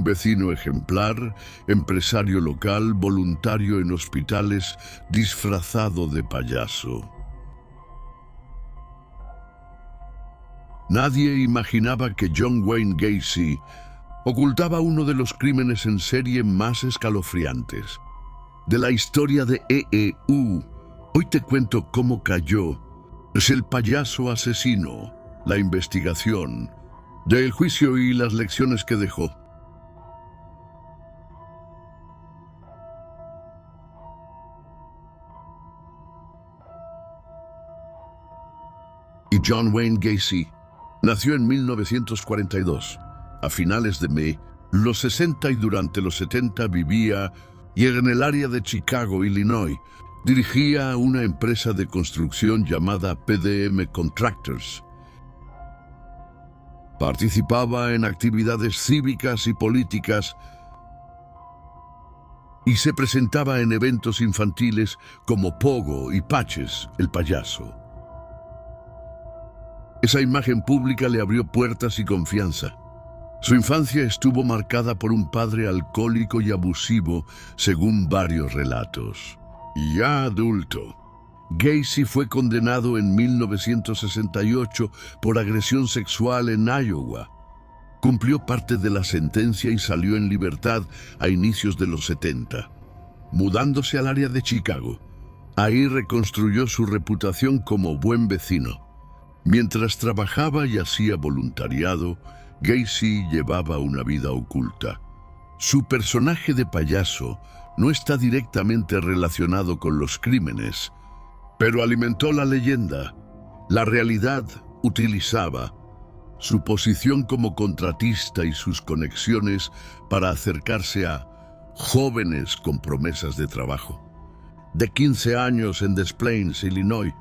Vecino ejemplar, empresario local, voluntario en hospitales, disfrazado de payaso. Nadie imaginaba que John Wayne Gacy ocultaba uno de los crímenes en serie más escalofriantes de la historia de EEU. Hoy te cuento cómo cayó. Es el payaso asesino, la investigación, del juicio y las lecciones que dejó. Y John Wayne Gacy nació en 1942. A finales de los 60 y durante los 70 vivía y en el área de Chicago, Illinois. Dirigía una empresa de construcción llamada PDM Contractors. Participaba en actividades cívicas y políticas y se presentaba en eventos infantiles como Pogo y Patches, el payaso. Esa imagen pública le abrió puertas y confianza. Su infancia estuvo marcada por un padre alcohólico y abusivo, según varios relatos. Ya adulto, Gacy fue condenado en 1968 por agresión sexual en Iowa. Cumplió parte de la sentencia y salió en libertad a inicios de los 70, mudándose al área de Chicago. Ahí reconstruyó su reputación como buen vecino. Mientras trabajaba y hacía voluntariado, Gacy llevaba una vida oculta. Su personaje de payaso no está directamente relacionado con los crímenes, pero alimentó la leyenda. La realidad utilizaba su posición como contratista y sus conexiones para acercarse a jóvenes con promesas de trabajo. De 15 años en Des Plaines, Illinois,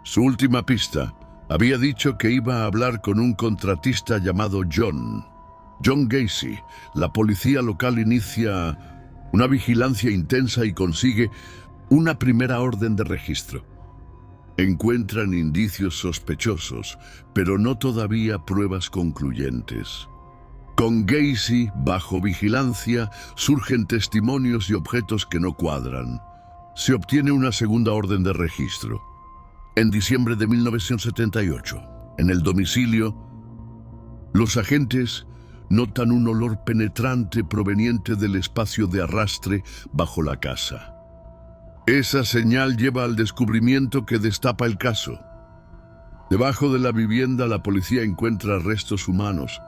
su última pista había dicho que iba a hablar con un contratista llamado John Gacy. La policía local inicia una vigilancia intensa y consigue una primera orden de registro. Encuentran indicios sospechosos, pero no todavía pruebas concluyentes. Con Gacy bajo vigilancia, surgen testimonios y objetos que no cuadran. Se obtiene una segunda orden de registro. En diciembre de 1978, en el domicilio, los agentes notan un olor penetrante proveniente del espacio de arrastre bajo la casa. Esa señal lleva al descubrimiento que destapa el caso. Debajo de la vivienda, la policía encuentra restos humanos.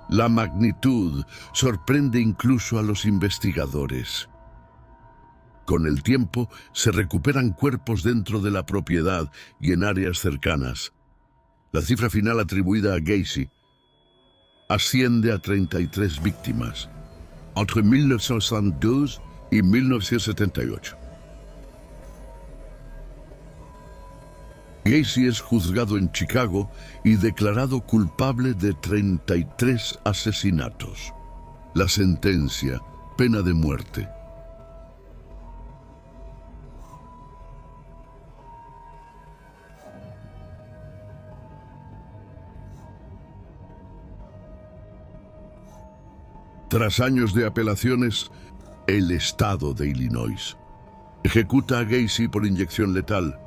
La magnitud sorprende incluso a los investigadores. Con el tiempo, se recuperan cuerpos dentro de la propiedad y en áreas cercanas. La cifra final atribuida a Gacy asciende a 33 víctimas, entre 1962 y 1978. Gacy es juzgado en Chicago y declarado culpable de 33 asesinatos. La sentencia, pena de muerte. Tras años de apelaciones, el estado de Illinois ejecuta a Gacy por inyección letal.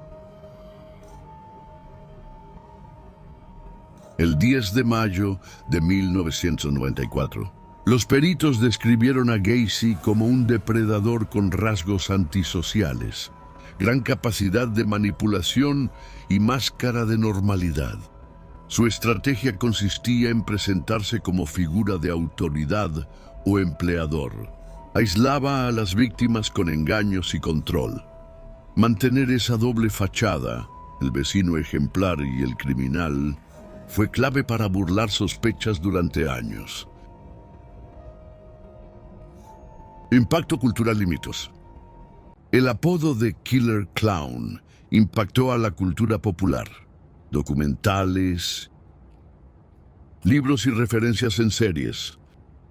El 10 de mayo de 1994, los peritos describieron a Gacy como un depredador con rasgos antisociales, gran capacidad de manipulación y máscara de normalidad. Su estrategia consistía en presentarse como figura de autoridad o empleador. Aislaba a las víctimas con engaños y control. Mantener esa doble fachada, el vecino ejemplar y el criminal, fue clave para burlar sospechas durante años. Impacto cultural y mitos. El apodo de Killer Clown impactó a la cultura popular. Documentales, libros y referencias en series.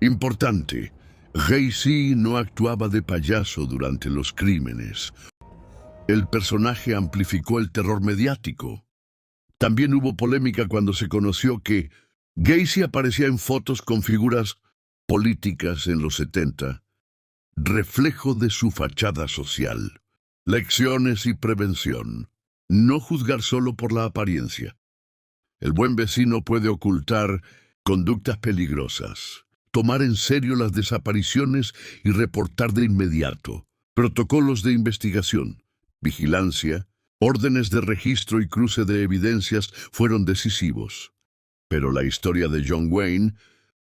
Importante, Gacy no actuaba de payaso durante los crímenes. El personaje amplificó el terror mediático. También hubo polémica cuando se conoció que Gacy aparecía en fotos con figuras políticas en los 70, reflejo de su fachada social. Lecciones y prevención. No juzgar solo por la apariencia. El buen vecino puede ocultar conductas peligrosas, tomar en serio las desapariciones y reportar de inmediato. Protocolos de investigación, vigilancia, órdenes de registro y cruce de evidencias fueron decisivos. Pero la historia de John Wayne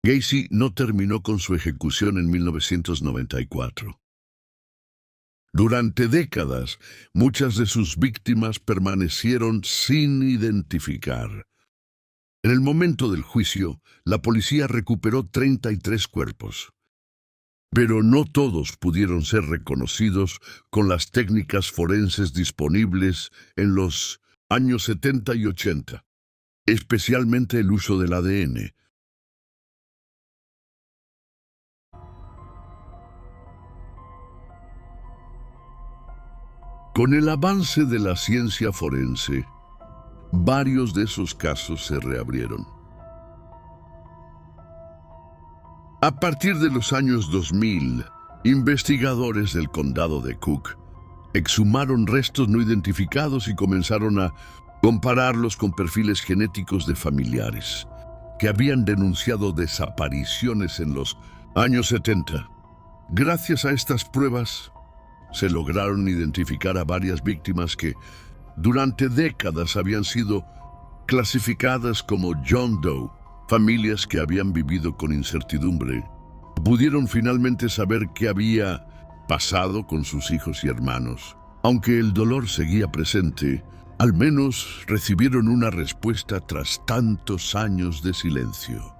Gacy no terminó con su ejecución en 1994. Durante décadas, muchas de sus víctimas permanecieron sin identificar. En el momento del juicio, la policía recuperó 33 cuerpos. Pero no todos pudieron ser reconocidos con las técnicas forenses disponibles en los años 70 y 80, especialmente el uso del ADN. Con el avance de la ciencia forense, varios de esos casos se reabrieron. A partir de los años 2000, investigadores del condado de Cook exhumaron restos no identificados y comenzaron a compararlos con perfiles genéticos de familiares que habían denunciado desapariciones en los años 70. Gracias a estas pruebas, se lograron identificar a varias víctimas que durante décadas habían sido clasificadas como John Doe. Familias que habían vivido con incertidumbre pudieron finalmente saber qué había pasado con sus hijos y hermanos. Aunque el dolor seguía presente, al menos recibieron una respuesta tras tantos años de silencio.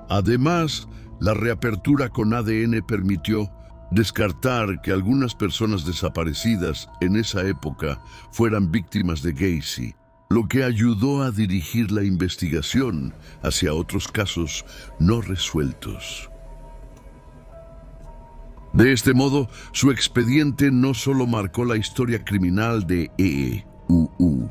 Además, la reapertura con ADN permitió descartar que algunas personas desaparecidas en esa época fueran víctimas de Gacy, lo que ayudó a dirigir la investigación hacia otros casos no resueltos. De este modo, su expediente no solo marcó la historia criminal de EUU,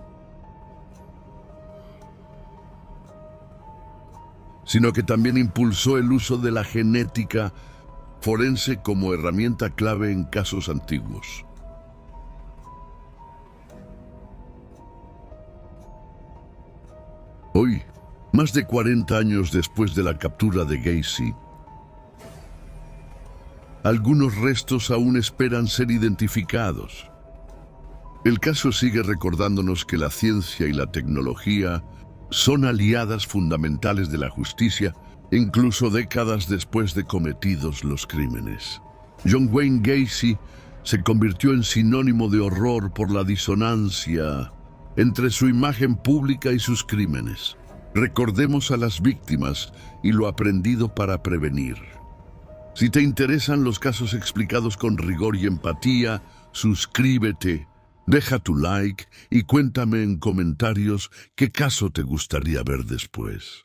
sino que también impulsó el uso de la genética forense como herramienta clave en casos antiguos. Hoy, más de 40 años después de la captura de Gacy, algunos restos aún esperan ser identificados. El caso sigue recordándonos que la ciencia y la tecnología son aliadas fundamentales de la justicia, incluso décadas después de cometidos los crímenes. John Wayne Gacy se convirtió en sinónimo de horror por la disonancia entre su imagen pública y sus crímenes. Recordemos a las víctimas y lo aprendido para prevenir. Si te interesan los casos explicados con rigor y empatía, suscríbete, deja tu like y cuéntame en comentarios qué caso te gustaría ver después.